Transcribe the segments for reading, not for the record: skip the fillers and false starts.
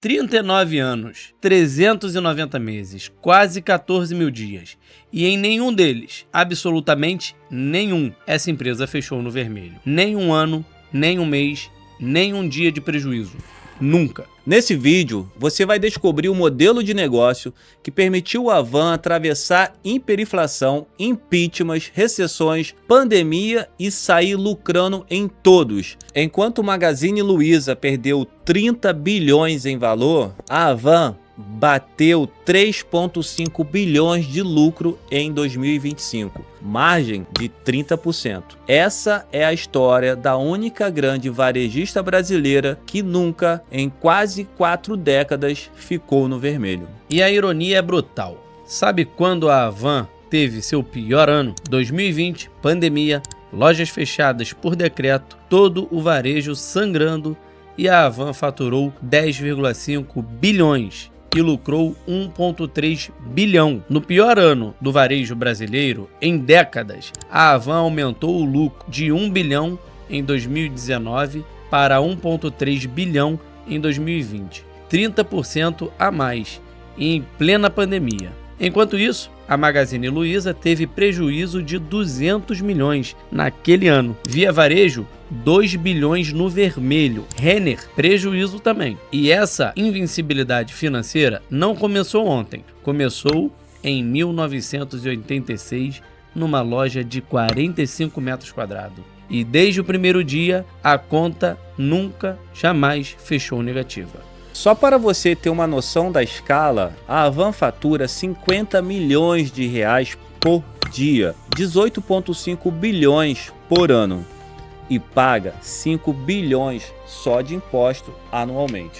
39 anos, 390 meses, quase 14 mil dias. E em nenhum deles, absolutamente nenhum, essa empresa fechou no vermelho. Nem um ano, nem um mês, nem um dia de prejuízo. Nunca. Nesse vídeo, você vai descobrir o modelo de negócio que permitiu a Van atravessar hiperinflação, impeachments, recessões, pandemia e sair lucrando em todos. Enquanto o Magazine Luiza perdeu 30 bilhões em valor, a Van bateu 3,5 bilhões de lucro em 2025, margem de 30%. Essa é a história da única grande varejista brasileira que nunca, em quase 4 décadas, ficou no vermelho. E a ironia é brutal. Sabe quando a Van teve seu pior ano? 2020, pandemia, lojas fechadas por decreto, todo o varejo sangrando e a Van faturou 10,5 bilhões. E lucrou 1,3 bilhão. No pior ano do varejo brasileiro, em décadas, a Van aumentou o lucro de 1 bilhão em 2019 para 1,3 bilhão em 2020. 30% a mais, em plena pandemia. Enquanto isso, a Magazine Luiza teve prejuízo de 200 milhões naquele ano. Via Varejo, 2 bilhões no vermelho. Renner, prejuízo também. E essa invencibilidade financeira não começou ontem. Começou em 1986, numa loja de 45 metros quadrados. E desde o primeiro dia, a conta nunca, jamais fechou negativa. Só para você ter uma noção da escala, a Van fatura 50 milhões de reais por dia, 18,5 bilhões por ano e paga 5 bilhões só de imposto anualmente.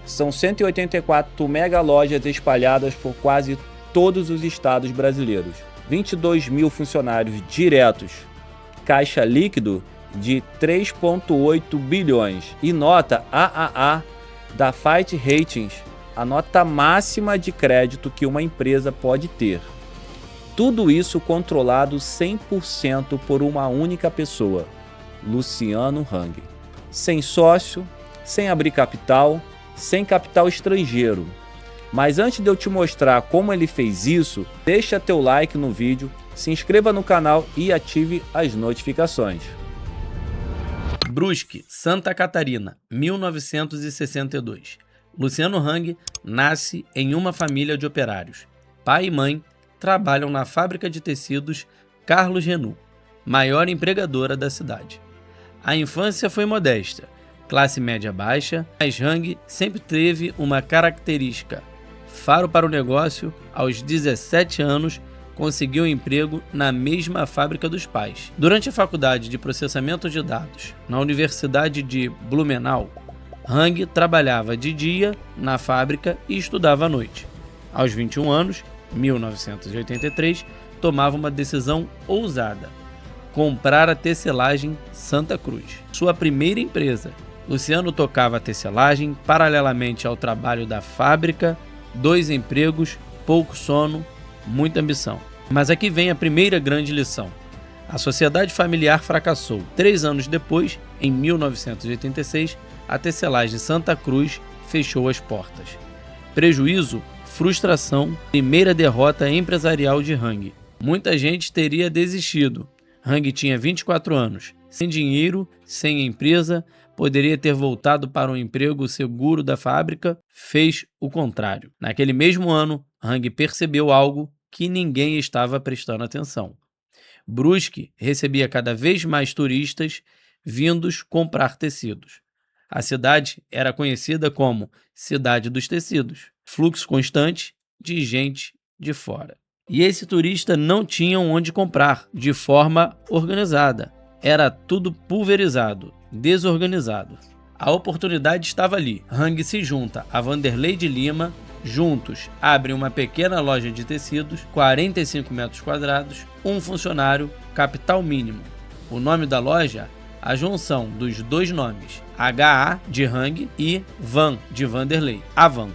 São 184 mega lojas espalhadas por quase todos os estados brasileiros, 22 mil funcionários diretos, caixa líquido de 3,8 bilhões e nota AAA da Fitch Ratings, a nota máxima de crédito que uma empresa pode ter. Tudo isso controlado 100% por uma única pessoa, Luciano Hang. Sem sócio, sem abrir capital, sem capital estrangeiro. Mas antes de eu te mostrar como ele fez isso, deixa teu like no vídeo, se inscreva no canal e ative as notificações. Brusque, Santa Catarina, 1962. Luciano Hang nasce em uma família de operários. Pai e mãe trabalham na fábrica de tecidos Carlos Renault, maior empregadora da cidade. A infância foi modesta, classe média baixa, mas Hang sempre teve uma característica: faro para o negócio. Aos 17 anos, conseguiu um emprego na mesma fábrica dos pais. Durante a faculdade de processamento de dados na Universidade de Blumenau, Hang trabalhava de dia na fábrica e estudava à noite. Aos 21 anos, 1983, tomava uma decisão ousada: comprar a tecelagem Santa Cruz, sua primeira empresa. Luciano tocava a tecelagem paralelamente ao trabalho da fábrica, 2 empregos, pouco sono, muita ambição. Mas aqui vem a primeira grande lição. A sociedade familiar fracassou. 3 anos depois, em 1986, a tecelagem Santa Cruz fechou as portas. Prejuízo, frustração, primeira derrota empresarial de Hang. Muita gente teria desistido. Hang tinha 24 anos. Sem dinheiro, sem empresa, poderia ter voltado para um emprego seguro da fábrica. Fez o contrário. Naquele mesmo ano, Hang percebeu algo que ninguém estava prestando atenção. Brusque recebia cada vez mais turistas vindos comprar tecidos. A cidade era conhecida como Cidade dos Tecidos, fluxo constante de gente de fora. E esse turista não tinha onde comprar de forma organizada. Era tudo pulverizado, desorganizado. A oportunidade estava ali. Hang se junta a Vanderlei de Lima. Juntos, abrem uma pequena loja de tecidos, 45 metros quadrados, um funcionário, capital mínimo. O nome da loja, a junção dos 2 nomes, HA de Hang e Van de Vanderlei, Avan.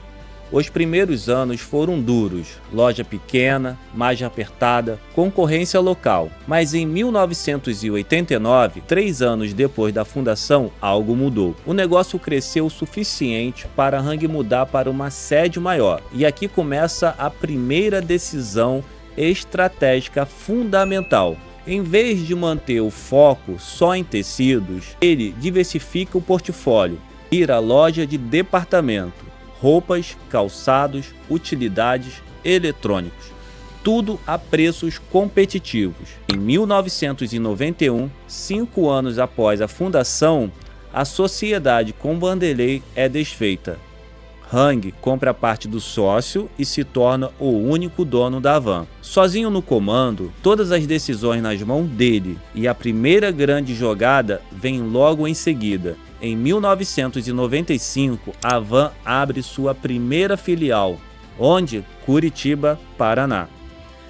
Os primeiros anos foram duros, loja pequena, mais apertada, concorrência local. Mas em 1989, 3 anos depois da fundação, algo mudou. O negócio cresceu o suficiente para a Hang mudar para uma sede maior. E aqui começa a primeira decisão estratégica fundamental. Em vez de manter o foco só em tecidos, ele diversifica o portfólio, vira loja de departamento. Roupas, calçados, utilidades, eletrônicos. Tudo a preços competitivos. Em 1991, 5 anos após a fundação, a sociedade com Vanderlei é desfeita. Hang compra parte do sócio e se torna o único dono da Havan. Sozinho no comando, todas as decisões nas mãos dele, e a primeira grande jogada vem logo em seguida. Em 1995, a Havan abre sua primeira filial, onde? Curitiba, Paraná.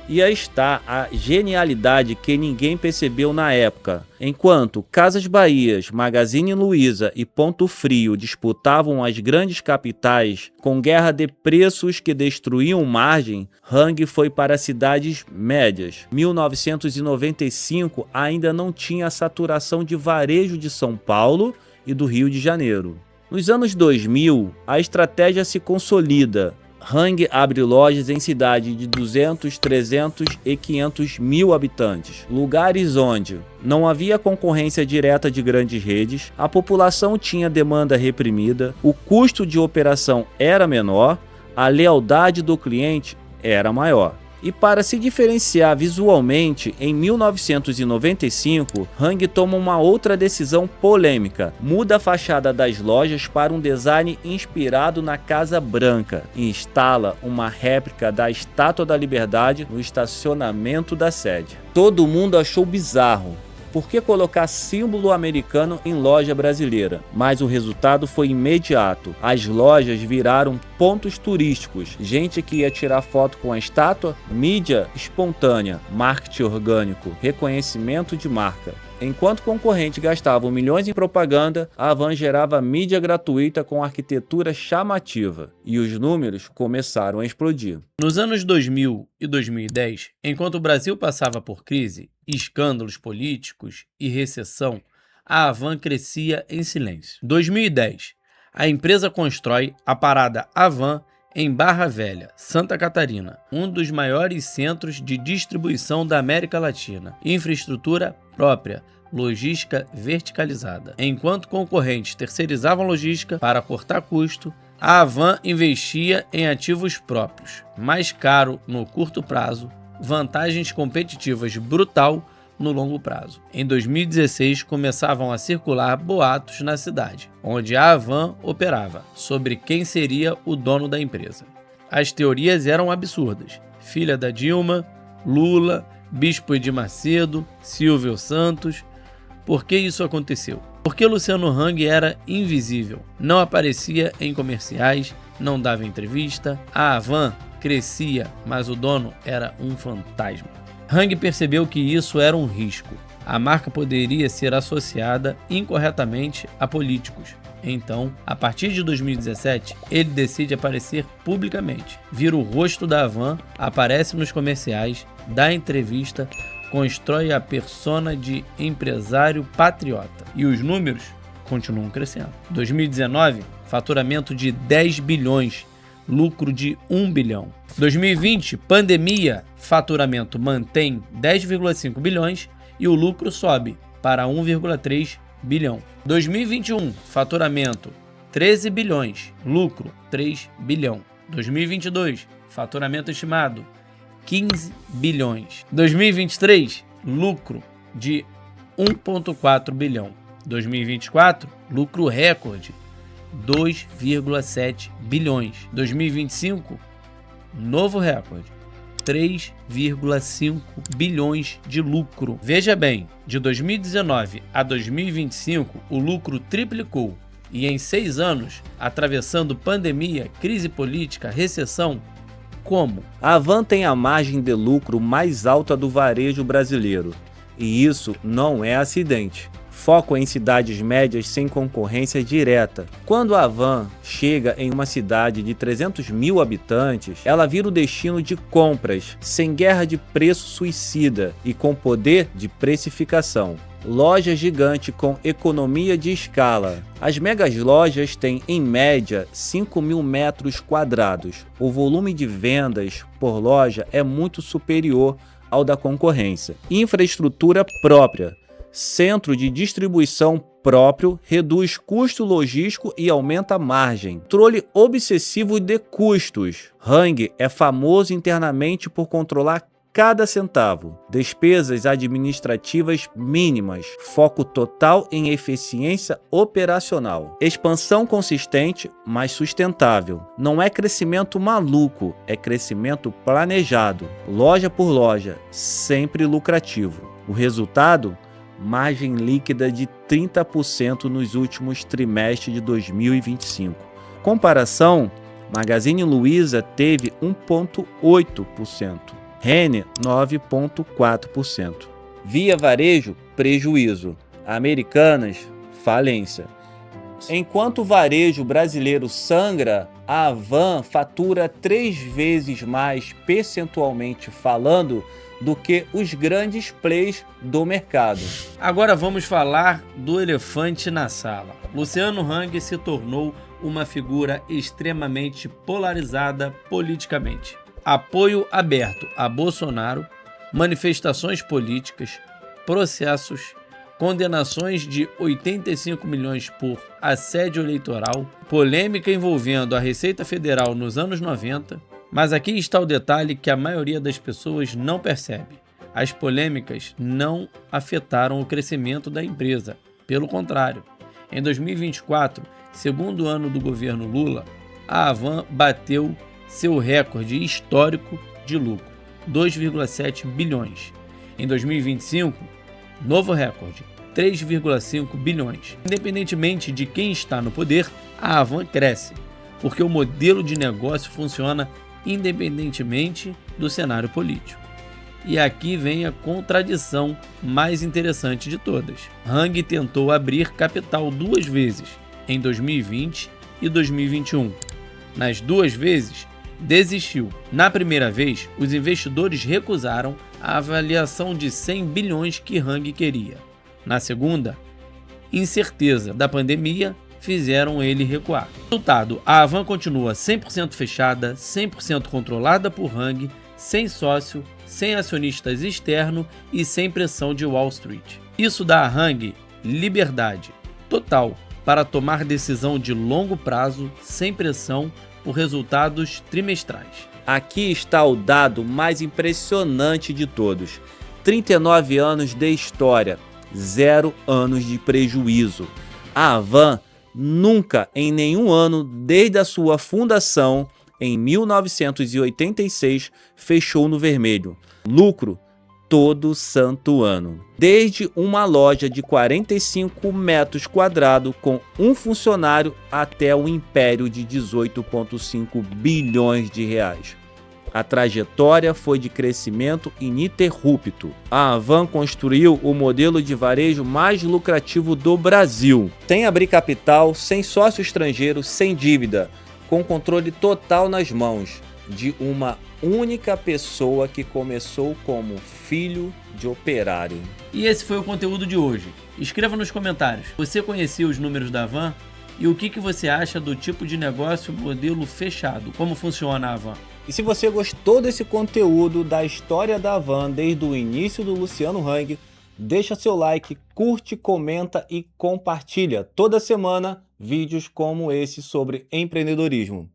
E aí está a genialidade que ninguém percebeu na época. Enquanto Casas Bahia, Magazine Luiza e Ponto Frio disputavam as grandes capitais com guerra de preços que destruíam margem, Hang foi para cidades médias. 1995 ainda não tinha a saturação de varejo de São Paulo e do Rio de Janeiro. Nos anos 2000, a estratégia se consolida. Hang abre lojas em cidades de 200, 300 e 500 mil habitantes, lugares onde não havia concorrência direta de grandes redes, a população tinha demanda reprimida, o custo de operação era menor, a lealdade do cliente era maior. E para se diferenciar visualmente, em 1995, Hang toma uma outra decisão polêmica. Muda a fachada das lojas para um design inspirado na Casa Branca e instala uma réplica da Estátua da Liberdade no estacionamento da sede. Todo mundo achou bizarro. Por que colocar símbolo americano em loja brasileira? Mas o resultado foi imediato. As lojas viraram pontos turísticos. Gente que ia tirar foto com a estátua, mídia espontânea, marketing orgânico, reconhecimento de marca. Enquanto concorrentes gastavam milhões em propaganda, a Havan gerava mídia gratuita com arquitetura chamativa. E os números começaram a explodir. Nos anos 2000 e 2010, enquanto o Brasil passava por crise, escândalos políticos e recessão, a Havan crescia em silêncio. 2010, a empresa constrói a parada Havan em Barra Velha, Santa Catarina, um dos maiores centros de distribuição da América Latina. Infraestrutura própria, logística verticalizada. Enquanto concorrentes terceirizavam logística para cortar custo, a Havan investia em ativos próprios, mais caro no curto prazo, vantagens competitivas brutal no longo prazo. Em 2016, começavam a circular boatos na cidade, onde a Havan operava, sobre quem seria o dono da empresa. As teorias eram absurdas. Filha da Dilma, Lula, Bispo Edir Macedo, Silvio Santos. Por que isso aconteceu? Porque Luciano Hang era invisível, não aparecia em comerciais, não dava entrevista. A Havan crescia, mas o dono era um fantasma. Hang percebeu que isso era um risco. A marca poderia ser associada incorretamente a políticos. Então, a partir de 2017, ele decide aparecer publicamente. Vira o rosto da Havan, aparece nos comerciais, dá entrevista, constrói a persona de empresário patriota. E os números continuam crescendo. 2019, faturamento de 10 bilhões, lucro de 1 bilhão. 2020, pandemia, faturamento mantém 10,5 bilhões e o lucro sobe para 1,3 bilhão. 2021, faturamento 13 bilhões, lucro 3 bilhão. 2022, faturamento estimado 15 bilhões. 2023, lucro de 1,4 bilhão. 2024, lucro recorde 2,7 bilhões. 2025, novo recorde, 3,5 bilhões de lucro. Veja bem, de 2019 a 2025, o lucro triplicou. E em 6 anos, atravessando pandemia, crise política, recessão, como? A Havan tem a margem de lucro mais alta do varejo brasileiro. E isso não é acidente. Foco em cidades médias sem concorrência direta. Quando a van chega em uma cidade de 300 mil habitantes, ela vira o destino de compras, sem guerra de preço suicida e com poder de precificação. Loja gigante com economia de escala. As megas lojas têm, em média, 5 mil metros quadrados. O volume de vendas por loja é muito superior ao da concorrência. Infraestrutura própria. Centro de distribuição próprio reduz custo logístico e aumenta a margem. Controle obsessivo de custos. Hang é famoso internamente por controlar cada centavo. Despesas administrativas mínimas. Foco total em eficiência operacional. Expansão consistente, mas sustentável. Não é crescimento maluco, é crescimento planejado. Loja por loja, sempre lucrativo. O resultado? Margem líquida de 30% nos últimos trimestres de 2025. Comparação, Magazine Luiza teve 1,8%. Renner, 9,4%. Via Varejo, prejuízo. Americanas, falência. Enquanto o varejo brasileiro sangra, a Havan fatura 3 vezes mais percentualmente falando do que os grandes plays do mercado. Agora vamos falar do elefante na sala. Luciano Hang se tornou uma figura extremamente polarizada politicamente. Apoio aberto a Bolsonaro, manifestações políticas, processos, condenações de 85 milhões por assédio eleitoral, polêmica envolvendo a Receita Federal nos anos 90, mas aqui está o detalhe que a maioria das pessoas não percebe. As polêmicas não afetaram o crescimento da empresa, pelo contrário. Em 2024, segundo ano do governo Lula, a Havan bateu seu recorde histórico de lucro, 2,7 bilhões. Em 2025, novo recorde, 3,5 bilhões. Independentemente de quem está no poder, a Havan cresce, porque o modelo de negócio funciona independentemente do cenário político. E aqui vem a contradição mais interessante de todas. Hang tentou abrir capital 2 vezes, em 2020 e 2021. Nas 2 vezes, desistiu. Na primeira vez, os investidores recusaram a avaliação de 100 bilhões que Hang queria. Na segunda, incerteza da pandemia fizeram ele recuar. Resultado, a Havan continua 100% fechada, 100% controlada por Hang, sem sócio, sem acionistas externos e sem pressão de Wall Street. Isso dá a Hang liberdade total para tomar decisão de longo prazo, sem pressão, por resultados trimestrais. Aqui está o dado mais impressionante de todos. 39 anos de história, 0 anos de prejuízo. A Havan nunca, em nenhum ano, desde a sua fundação, em 1986, fechou no vermelho. Lucro todo santo ano. Desde uma loja de 45 metros quadrados com um funcionário até o império de 18,5 bilhões de reais. A trajetória foi de crescimento ininterrupto. A Havan construiu o modelo de varejo mais lucrativo do Brasil. Sem abrir capital, sem sócio estrangeiro, sem dívida, com controle total nas mãos de uma única pessoa que começou como filho de operário. E esse foi o conteúdo de hoje. Escreva nos comentários. Você conhecia os números da Havan? E o que você acha do tipo de negócio modelo fechado? Como funciona a Havan? E se você gostou desse conteúdo da história da Havan desde o início do Luciano Hang, deixa seu like, curte, comenta e compartilha. Toda semana vídeos como esse sobre empreendedorismo.